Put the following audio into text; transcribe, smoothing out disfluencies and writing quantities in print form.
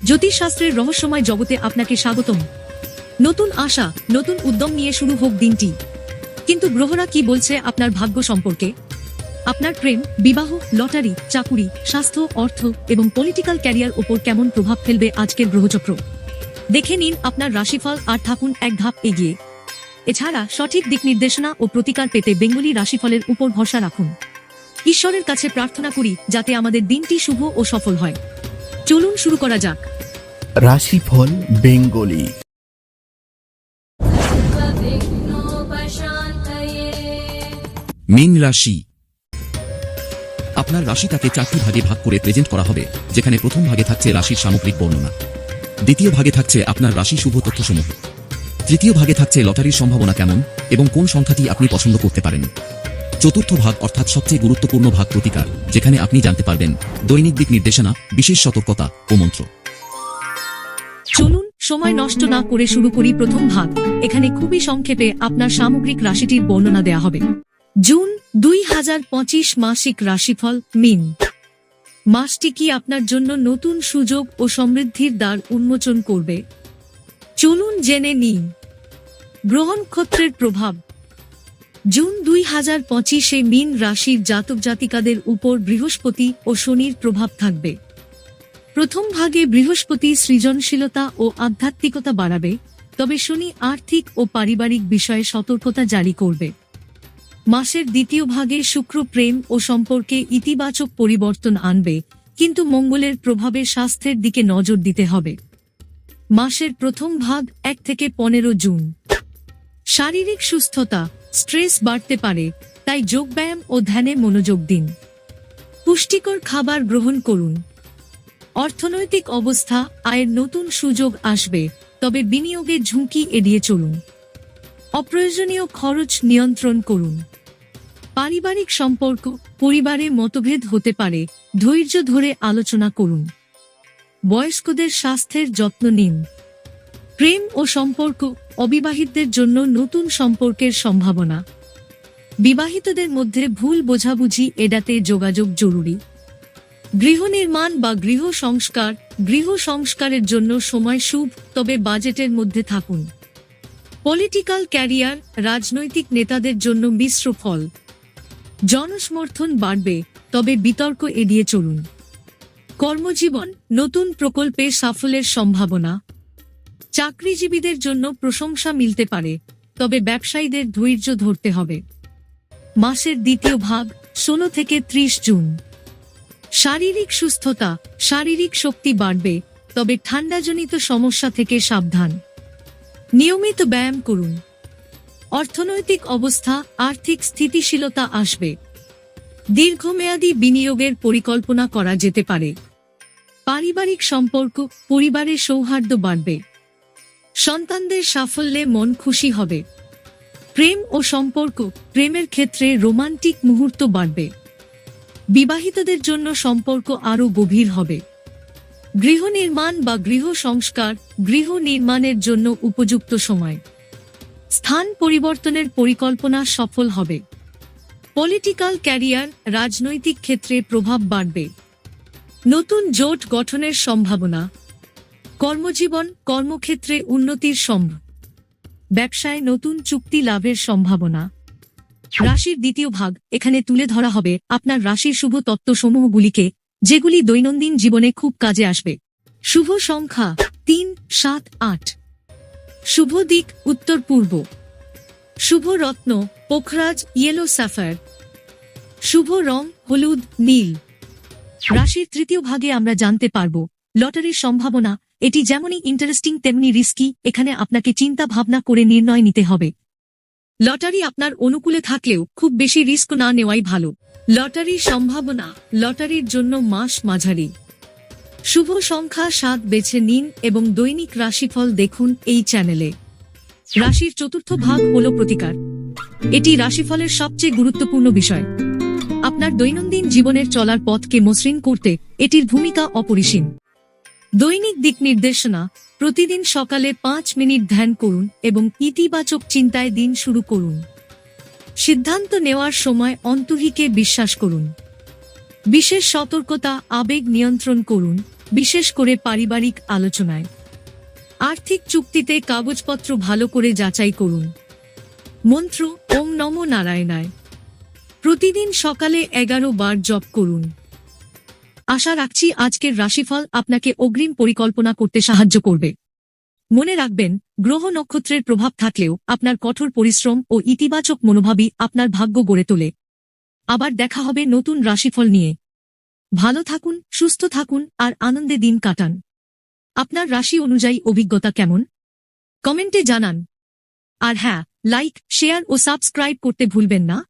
জ্যোতিষশাস্ত্রের রহস্যময় জগতে আপনাকে স্বাগতম। নতুন আশা, নতুন উদ্যম নিয়ে শুরু হোক দিনটি। কিন্তু গ্রহরা কি বলছে আপনার ভাগ্য সম্পর্কে? আপনার প্রেম, বিবাহ, লটারি, চাকুরি, স্বাস্থ্য, অর্থ এবং পলিটিক্যাল ক্যারিয়ার ওপর কেমন প্রভাব ফেলবে আজকের গ্রহচক্র? দেখে নিন আপনার রাশিফল আর থাকুন এক ধাপ এগিয়ে। এছাড়া সঠিক দিক নির্দেশনা ও প্রতিকার পেতে বেঙ্গলি রাশিফলের উপর ভরসা রাখুন। ঈশ্বরের কাছে প্রার্থনা করি যাতে আমাদের দিনটি শুভ ও সফল হয়। চলুন শুরু করা যাক। রাশিফল বেঙ্গলি। মীন রাশি। আপনার রাশিটাকে 4টি ভাগে ভাগ করে প্রেজেন্ট করা হবে, যেখানে প্রথম ভাগে থাকছে রাশির সামগ্রিক বর্ণনা, দ্বিতীয় ভাগে থাকছে আপনার রাশি শুভ তথ্যসমূহ, তৃতীয় ভাগে থাকছে লটারির সম্ভাবনা কেমন এবং কোন সংখ্যাটি আপনি পছন্দ করতে পারেন, চতুর্থ ভাগ অর্থাৎ সবচেয়ে গুরুত্বপূর্ণ ভাগ প্রতিকার, যেখানে আপনি জানতে পারবেন দৈনিক দিক নির্দেশনা, বিশেষ সতর্কতা ও মন্ত্র। চলুন সময় নষ্ট না করে শুরু করি প্রথম ভাগ। এখানে খুবই সংক্ষেপে আপনার সামগ্রিক রাশিটির বর্ণনা দেয়া হবে। জুন 2025 মাসিক রাশিফল মীন। মাসটি কি আপনার জন্য নতুন সুযোগ ও সমৃদ্ধির দ্বার উন্মোচন করবে? চলুন জেনে নিন। গ্রহ নক্ষত্রের প্রভাব। জুন 2025-এ মীন রাশির জাতক জাতিকাদের উপর বৃহস্পতি ও শনির প্রভাব থাকবে। প্রথম ভাগে বৃহস্পতি সৃজনশীলতা ও আধ্যাত্মিকতা বাড়াবে, তবে শনি আর্থিক ও পারিবারিক বিষয়ে সতর্কতা জারি করবে। মাসের দ্বিতীয় ভাগে শুক্র প্রেম ও সম্পর্কে ইতিবাচক পরিবর্তন আনবে, কিন্তু মঙ্গলের প্রভাবে স্বাস্থ্যের দিকে নজর দিতে হবে। মাসের প্রথম ভাগ 1 থেকে 15 জুন। শারীরিক সুস্থতা, স্ট্রেস বাড়তে পারে, তাই যোগব্যায়াম ও ধ্যানে মনোযোগ দিন। পুষ্টিকর খাবার গ্রহণ করুন। অর্থনৈতিক অবস্থা, আয়ের নতুন সুযোগ আসবে, তবে বিনিয়োগে ঝুঁকি এড়িয়ে চলুন। অপ্রয়োজনীয় খরচ নিয়ন্ত্রণ করুন। পারিবারিক সম্পর্ক, পরিবারে মতভেদ হতে পারে, ধৈর্য ধরে আলোচনা করুন। বয়স্কদের স্বাস্থ্যের যত্ন নিন। প্রেম ও সম্পর্ক, অবিবাহিতদের জন্য নতুন সম্পর্কের সম্ভাবনা। বিবাহিতদের মধ্যে ভুল বোঝাবুঝি এড়াতে যোগাযোগ জরুরি। গৃহ নির্মাণ বা গৃহ সংস্কারের জন্য সময় শুভ, তবে বাজেটের মধ্যে থাকুন। পলিটিক্যাল ক্যারিয়ার, রাজনৈতিক নেতাদের জন্য মিশ্র ফল। জনসমর্থন বাড়বে, তবে বিতর্ক এড়িয়ে চলুন। কর্মজীবন, নতুন প্রকল্পে সাফল্যের সম্ভাবনা। চাকরিজীবীদের জন্য প্রশংসা মিলতে পারে, তবে ব্যবসায়ীদের ধৈর্য ধরতে হবে। মাসের দ্বিতীয় ভাগ 16 থেকে 30 জুন। শারীরিক সুস্থতা, শারীরিক শক্তি বাড়বে, তবে ঠান্ডাজনিত সমস্যা থেকে সাবধান। নিয়মিত ব্যায়াম করুন। অর্থনৈতিক অবস্থা, আর্থিক স্থিতিশীলতা আসবে। দীর্ঘমেয়াদী বিনিয়োগের পরিকল্পনা করা যেতে পারে। পারিবারিক সম্পর্ক, পরিবারের সৌহার্দ্য বাড়বে। সন্তানদের সাফল্যে মন খুশি হবে। প্রেম ও সম্পর্ক, প্রেমের ক্ষেত্রে রোমান্টিক মুহূর্ত বাড়বে। বিবাহিতদের জন্য সম্পর্ক আরও গভীর হবে। গৃহ নির্মাণ বা গৃহ সংস্কার, গৃহ নির্মাণের জন্য উপযুক্ত সময়। স্থান পরিবর্তনের পরিকল্পনা সফল হবে। পলিটিক্যাল ক্যারিয়ার, রাজনৈতিক ক্ষেত্রে প্রভাব বাড়বে। নতুন জোট গঠনের সম্ভাবনা। কর্মজীবন, কর্মক্ষেত্রে উন্নতির সম্ভাবনা। ব্যবসায় নতুন চুক্তি লাভের সম্ভাবনা। রাশির দ্বিতীয় ভাগ, এখানে তুলে ধরা হবে আপনার রাশির শুভ তত্ত্বসমূহগুলিকে, যেগুলি দৈনন্দিন জীবনে খুব কাজে আসবে। শুভ সংখ্যা 3, 7, 8। শুভ দিক উত্তর পূর্ব। শুভ রত্ন পোখরাজ ইয়েলো স্যাফায়ার। শুভ রং হলুদ নীল। রাশির তৃতীয় ভাগে আমরা জানতে পারব লটারির সম্ভাবনা। এটি যেমনই ইন্টারেস্টিং তেমনি রিস্কি, এখানে আপনাকে চিন্তা ভাবনা করে নির্ণয় নিতে হবে। লটারি আপনার অনুকূলে থাকলেও খুব বেশি রিস্ক না নেওয়াই ভালো। লটারির সম্ভাবনা, লটারির জন্য মাস মাঝারি। শুভ সংখ্যা 7 বেছে নিন এবং দৈনিক রাশিফল দেখুন এই চ্যানেলে। রাশির চতুর্থ ভাগ হল প্রতিকার। এটি রাশিফলের সবচেয়ে গুরুত্বপূর্ণ বিষয়। আপনার দৈনন্দিন জীবনের চলার পথকে মসৃণ করতে এটির ভূমিকা অপরিসীম। দৈনিক দিক নির্দেশনা, প্রতিদিন সকালে 5 মিনিট ধ্যান করুন এবং ইতিবাচক চিন্তায় দিন শুরু করুন। সিদ্ধান্ত নেওয়ার সময় অন্তর্হিকে বিশ্বাস করুন। বিশেষ সতর্কতা, আবেগ নিয়ন্ত্রণ করুন, বিশেষ করে পারিবারিক আলোচনায়। আর্থিক চুক্তিতে কাগজপত্র ভালো করে যাচাই করুন। মন্ত্র ওম নমো নারায়ণায়। প্রতিদিন সকালে 11 বার জপ করুন। আশা রাখছি আজকের রাশিফল আপনাকে অগ্রিম পরিকল্পনা করতে সাহায্য করবে। মনে রাখবেন, গ্রহ নক্ষত্রের প্রভাব থাকলেও আপনার কঠোর পরিশ্রম ও ইতিবাচক মনোভাবই আপনার ভাগ্য গড়ে তোলে। আবার দেখা হবে নতুন রাশিফল নিয়ে। ভালো থাকুন, সুস্থ থাকুন আর আনন্দে দিন কাটান। আপনার রাশি অনুযায়ী অভিজ্ঞতা কেমন? কমেন্টে জানান। আর হ্যাঁ, লাইক, শেয়ার ও সাবস্ক্রাইব করতে ভুলবেন না।